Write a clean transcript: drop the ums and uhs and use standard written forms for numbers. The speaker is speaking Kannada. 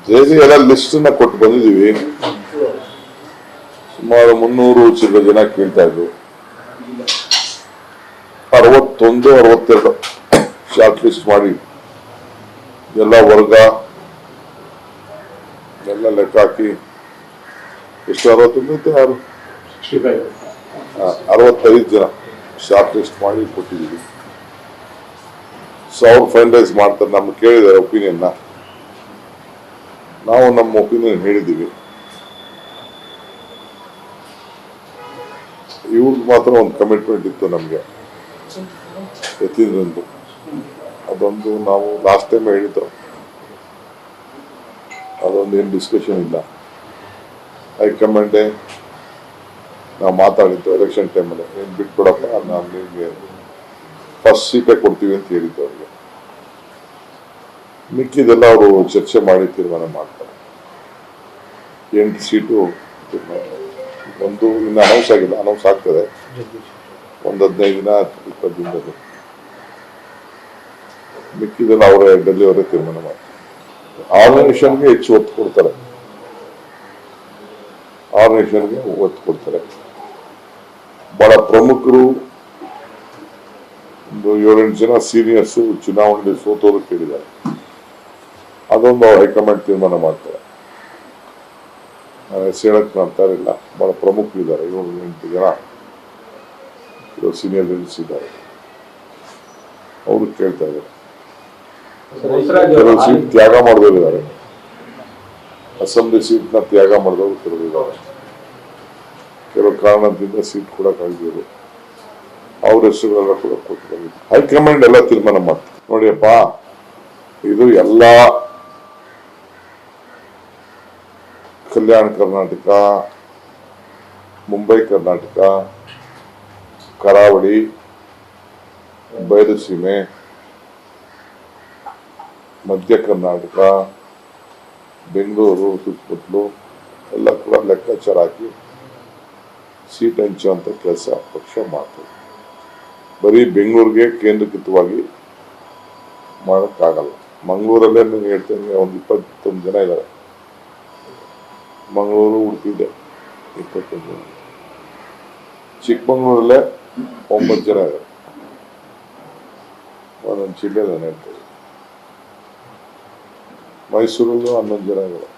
ಜೆಡಿ ಎಲ್ಲ ಲಿಸ್ಟ್ ನ ಕೊಟ್ಟು ಬಂದಿದೀವಿ. ಸುಮಾರು 300 ಚಿಲ್ಲರೆ ಜನ ಕೇಳ್ತಾ ಇದ್ರು. 61, 62 ಶಾರ್ಟ್ ಲಿಸ್ಟ್ ಮಾಡಿ ಎಲ್ಲ ವರ್ಗ ಎಲ್ಲ ಲೆಕ್ಕ ಹಾಕಿ ಎಷ್ಟು 65 ಜನ ಶಾರ್ಟ್ ಲಿಸ್ಟ್ ಮಾಡಿ ಕೊಟ್ಟಿದ್ದೀವಿ. ಸೊ ಅವ್ರು ಫೈನಲೈಸ್ ಮಾಡ್ತಾರೆ. ನಮ್ಗೆ ಕೇಳಿದ್ದಾರೆ ಒಪಿನಿಯನ್ನ, ನಾವು ನಮ್ಮ ಒಪಿನಿಯನ್ ಹೇಳಿದ್ದೀವಿ. ಇವ್ರಿಗೆ ಮಾತ್ರ ಒಂದು ಕಮಿಟ್ಮೆಂಟ್ ಇತ್ತು ನಮಗೆ ಯತೀಂದ್ರಂದು. ಅದೊಂದು ನಾವು ಲಾಸ್ಟ್ ಟೈಮ್ ಹೇಳಿದ್ದು, ಅದೊಂದು ಏನು ಡಿಸ್ಕಷನ್ ಇಲ್ಲ. ಹೈಕಮಾಂಡೇ ನಾವು ಮಾತಾಡಿದ್ದು ಎಲೆಕ್ಷನ್ ಟೈಮಲ್ಲಿ, ಏನು ಬಿಟ್ಕೊಡಪ್ಪ, ನಾನು ನಿಮಗೆ ಫಸ್ಟ್ ಸೀಟೇ ಕೊಡ್ತೀವಿ ಅಂತ ಹೇಳಿದ್ದು ಅವ್ರಿಗೆ. ಮಿಕ್ಕಿದೆಲ್ಲ ಅವರು ಚರ್ಚೆ ಮಾಡಿ ತೀರ್ಮಾನ ಮಾಡ್ತಾರೆ. 8 ಸೀಟು ಒಂದು ಇನ್ನು ಅನೌನ್ಸ್ ಆಗಿಲ್ಲ, ಅನೌನ್ಸ್ ಆಗ್ತದೆ ಒಂದು 15 ದಿನ 20 ದಿನದಲ್ಲಿ. ಮಿಕ್ಕಿದೆಲ್ಲ ಅವರೇ ಡೆಲ್ಲಿ ಅವರೇ ತೀರ್ಮಾನ ಮಾಡ್ತಾರೆ. ಆರ್ಗನೈಸೇಷನ್ಗೆ ಹೆಚ್ಚು ಒತ್ತು ಕೊಡ್ತಾರೆ, ಆರ್ಗನೈಸೇಷನ್ಗೆ ಒತ್ತು ಕೊಡ್ತಾರೆ. ಬಹಳ ಪ್ರಮುಖರು ಒಂದು 7-8 ಜನ ಸೀನಿಯರ್ಸ್ ಚುನಾವಣೆಯಲ್ಲಿ ಸೋತೋರು ಕೇಳಿದ್ದಾರೆ. ಅದೊಂದು ಹೈಕಮಾಂಡ್ ತೀರ್ಮಾನ ಮಾಡ್ತಾರೆ. ಹೇಳಕ್ ಮಾಡ್ತಾರಿಲ್ಲ, ಬಹಳ ಪ್ರಮುಖರಿದ್ದಾರೆ. 7-8 ಜನ ಸೀನಿಯರ್ ಲೀಡರ್ಸ್ ಇದ್ದಾರೆ, ಅವರು ಕೇಳ್ತಾ ಇದ್ದಾರೆ. ಕೆಲವು ಸೀಟ್ ತ್ಯಾಗ ಮಾಡಿದವರು ಇದ್ದಾರೆ, ಅಸೆಂಬ್ಲಿ ಸೀಟ್ನ ತ್ಯಾಗ ಮಾಡಿದವರು ಕೆಲವರು ಇದ್ದಾರೆ. ಕೆಲವು ಕಾರಣದಿಂದ ಸೀಟ್ ಕೂಡ ಕಳೆದಿದ್ರು, ಅವ್ರ ಹೆಸರುಗಳೆಲ್ಲ ಕೂಡ ಕೊಟ್ಟು ಬಂದಿದ್ರು. ಹೈಕಮಾಂಡ್ ಎಲ್ಲ ತೀರ್ಮಾನ ಮಾಡ್ತಾರೆ. ನೋಡಿಯಪ್ಪ, ಇದು ಎಲ್ಲ ಕಲ್ಯಾಣ ಕರ್ನಾಟಕ, ಮುಂಬೈ ಕರ್ನಾಟಕ, ಕರಾವಳಿ, ಬಯಲುಸೀಮೆ, ಮಧ್ಯ ಕರ್ನಾಟಕ, ಬೆಂಗಳೂರು ಸುತ್ತಮುತ್ತಲು ಎಲ್ಲ ಕೂಡ ಲೆಕ್ಕಾಚಾರ ಹಾಕಿ ಸೀಟ್ ಹಂಚುವಂತ ಕೆಲಸ ಪಕ್ಷ ಮಾಡ್ತದೆ. ಬರೀ ಬೆಂಗಳೂರಿಗೆ ಕೇಂದ್ರೀಕೃತವಾಗಿ ಮಾಡೋಕ್ಕಾಗಲ್ಲ. ಮಂಗಳೂರಲ್ಲೇ ನಾನು ಹೇಳ್ತೇನೆ, ಒಂದು 21 ಜನ ಇದ್ದಾರೆ. ಮಂಗಳೂರು, ಉಡುಪಿದೆ 21 ಜನ. ಚಿಕ್ಕಮಗಳೂರಲ್ಲೇ 9 ಜನ ಇದ್ದಾರೆ. ಒಂದೊಂದು ಜಿಲ್ಲೆ ನಾನು ಹೇಳ್ತೇನೆ. ಮೈಸೂರಲ್ಲೂ 11 ಜನ ಇದ್ದಾರೆ.